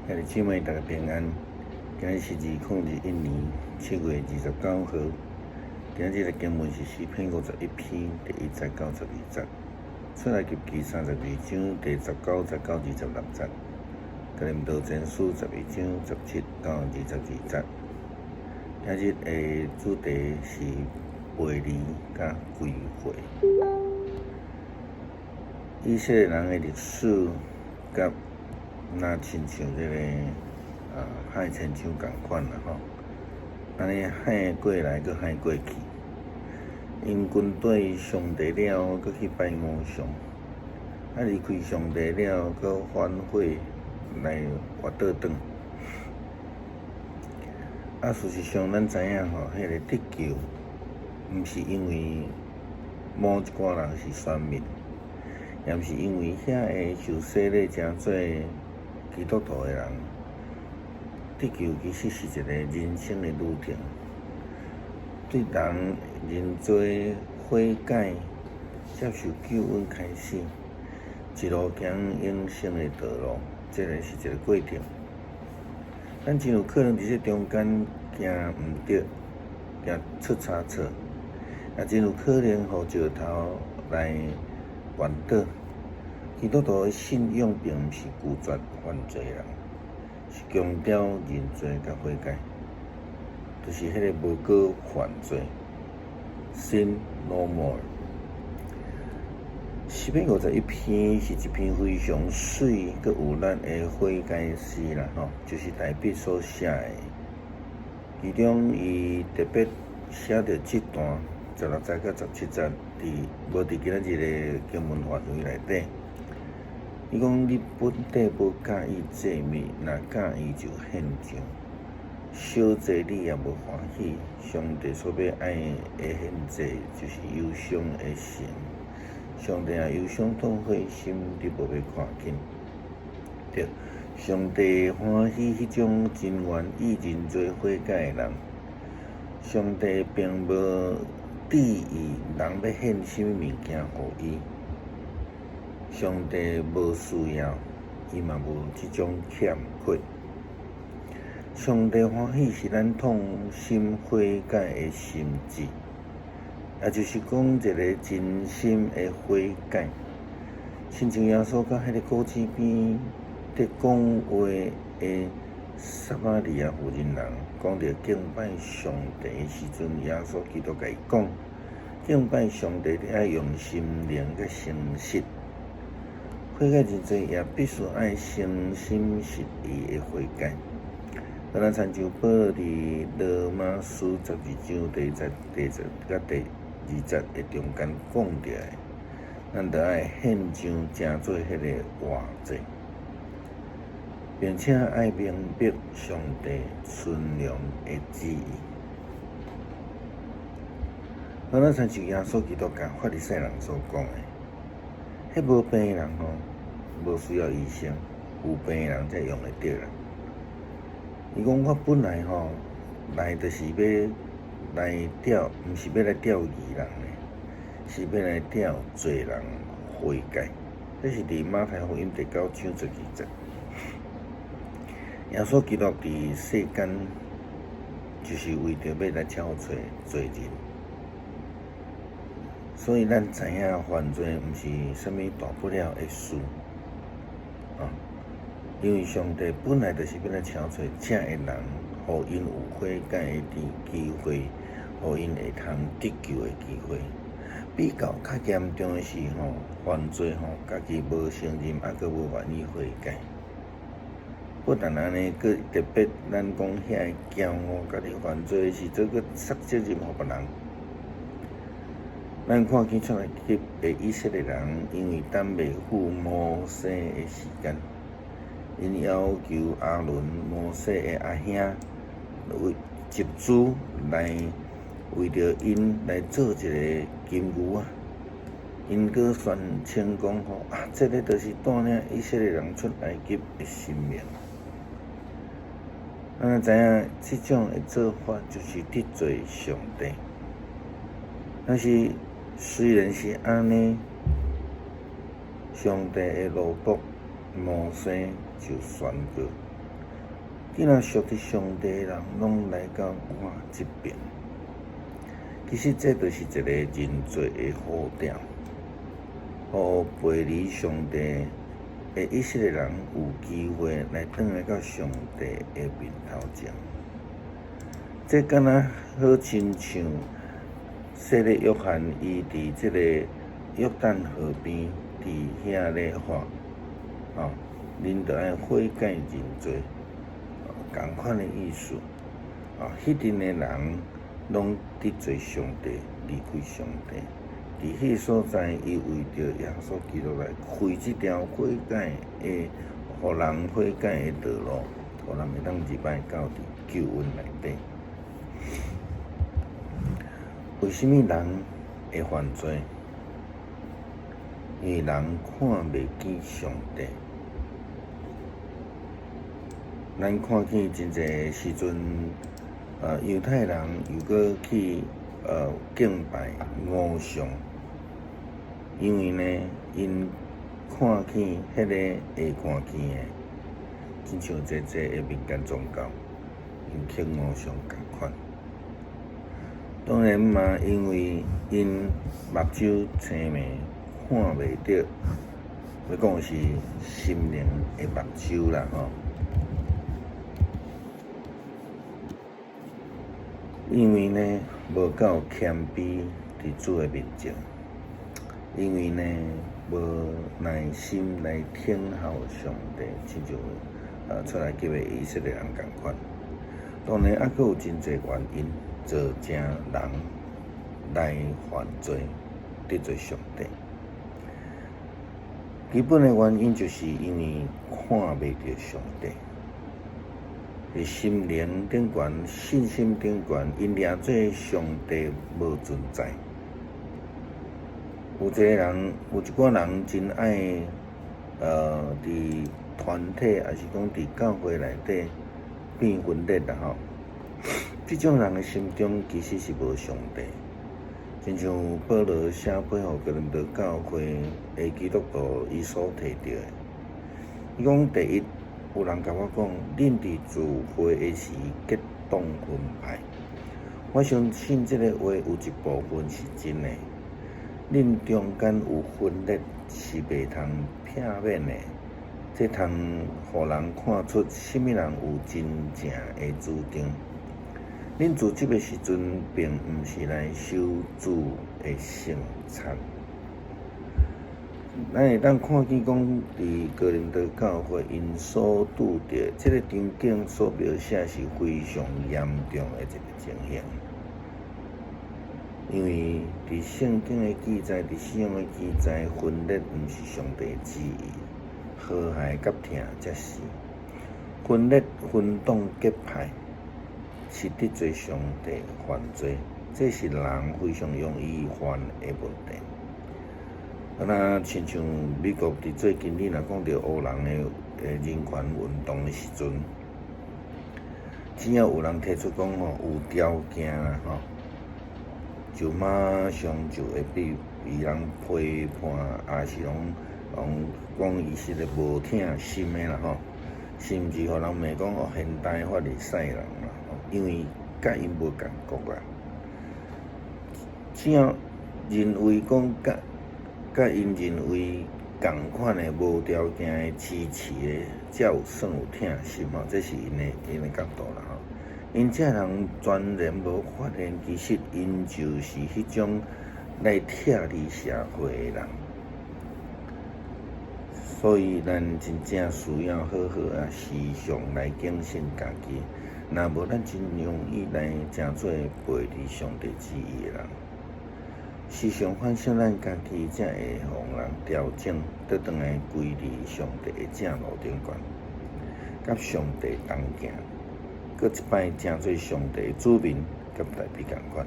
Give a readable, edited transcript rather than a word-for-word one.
兄弟姊妹，大家平安。今日是2021年7月29號。今日的經文是詩篇51篇第1節到12節，出埃及記32章第19節到26節，哥林多前書12章17到22節。今日的主題是背離甲歸回。以色列人的歷史甲那親像海親像同款啦吼，安尼海過來，佮海過去，因軍隊上帝了，佮去拜偶像，離開上帝了，佮反悔來活倒轉。事實上，咱知影吼，迄個得救，毋是因為某一寡人是選民，也毋是因為遐個受洗禮誠濟基督徒的人。得救其實是一個人生的旅程，對人認罪悔改、接受救恩開始，一路行永生的道路，這個是一個過程。咱真有可能佇這中間行毋對，行出差錯，也真有可能互石頭來絆倒。基督徒的信仰並毋是拒絕犯罪人，是強調認罪甲悔改，就是迄個無過犯罪 ，sin no more。詩篇51篇是一篇非常水佮有力的悔改詩啦，吼，就是大衛所寫的。其中伊特別寫着這段16節到17節，無佇今仔日的經文範圍內底。伊講：你本底無介意祭物，若介意就獻上。小祭你也無歡喜，上帝所要愛的獻祭就是憂傷的心。上帝也憂傷痛悔心，你無要看見。對，上帝歡喜迄種真願意認罪悔改的人。上帝並無質疑人要獻什麼物件互伊。上帝無需要，伊嘛無即種欠缺。上帝歡喜是咱痛心悔改的心志，也就是講一個真心的悔改。親像耶穌甲迄個果子邊在講話的撒瑪利亞婦人人，講到敬拜上帝的時陣，耶穌基督甲伊講，敬拜上帝愛用心靈甲誠實。悔改認罪也必須愛誠心實意的悔改。咱親像保羅佇羅馬書12章第1節、第10甲第20節的中間講着的，咱著愛獻上正做迄個活祭，並且愛明白上帝純良的旨意。咱親像耶穌基督甲法利賽人所講的。迄無病的人吼，無需要醫生；有病的人才用得着啦。伊講我本來吼來就是要來釣，毋是要來釣魚人的，是要來釣罪人悔改。這是佇馬太福音第9章12節。耶穌基督佇世間，就是為着要來消除罪人。所以咱知影犯罪毋是啥物大不了的事，因為上帝本來就是要來消除這的人，互因有悔改的機會，互因會通得救的機會。比較較嚴重的是犯罪家己無承認，閣無願意悔改。不但安尼，閣特別咱講遐驕傲，家己犯罪的時陣，閣撒責任互別人。咱看見出來的以色列人，因為等未赴摩西的時間，因要求亞倫、摩西的阿兄為集資來為着因來做一個金牛啊。因閣宣稱講這個就是帶領以色列人出埃及的神明。咱知影這種的做法就是得罪上帝，但是雖然是安尼，上帝的奴僕摩西就宣告，既然属伫上帝的人，拢来到我这边，其实这就是一个认罪的好点，互背离上帝的以色列人有机会来转来到上帝的面头前。这敢若好亲像洗礼约翰伊伫这个约旦河边伫遐咧话，恁着爱悔改认罪，共款的意思。迄阵的人拢得罪上帝，离开上帝。伫迄所在，伊为着耶稣基督来开这条悔改的，互人悔改的道路，互人会当入来到伫救恩内底。为什么人会犯罪？因为人看袂见上帝。咱看见真侪时阵，犹太人又搁去敬拜偶像，因为呢，因看见迄个会看见的，亲像这的民间宗教，因敬偶像共款。当然嘛，因为因目睭青迷，看袂到，要讲是心灵的目睭啦吼。因为呢，无够谦卑伫主的面前，因为呢，无耐心来听候上帝，亲像出来叫的以色列人共款。当然，还佫有真侪原因，造成人来犯罪，得罪上帝。基本的原因就是因为看袂到上帝。伫心灵顶悬、信心顶悬，因掠做上帝无存在。有一寡人真爱伫团体，还是讲伫教会内底变分裂啦吼。这种人的心中其实是无上帝。亲像保罗写配互哥林多教会的基督徒，伊所提到的，伊讲第一。有人甲我讲，恁伫聚会的时结党分派。我相信这个话有一部分是真的。恁中间有分裂是袂通避免的，这通互人看出什么人有真正的主张。恁自执的时阵，并毋是来受主的圣餐。咱会当看见讲，伫哥林多教会因所拄着这个场景所描写是非常严重的一个情形，因为伫圣经的记载、伫圣经的记载，分裂毋是上帝旨意，祸害甲疼才是。分裂、分党结派，是得罪上帝犯罪，这是人非常容易犯的问题。亲像美国伫最近，你若讲到黑人的人权运动的时阵，只要有人提出讲有条件啦就马上就会被人批判，也是讲伊是个无疼心的啦甚至互人骂讲现代法的使人啦因为甲因无共国啦，只要认为讲甲因认为共款的无条件的支持的，才有算有疼心这是因的角度啦因这人全然无发现，其实因就是迄种来拆离社会的人，所以咱真正需要好好时常来警醒家己，若无咱真容易来成做背离上帝旨意的人。时常反省咱家己，才会互人调整，倒转来归离上帝的正路顶悬，甲上帝同行，搁一摆成做上帝的子民，甲代表共款。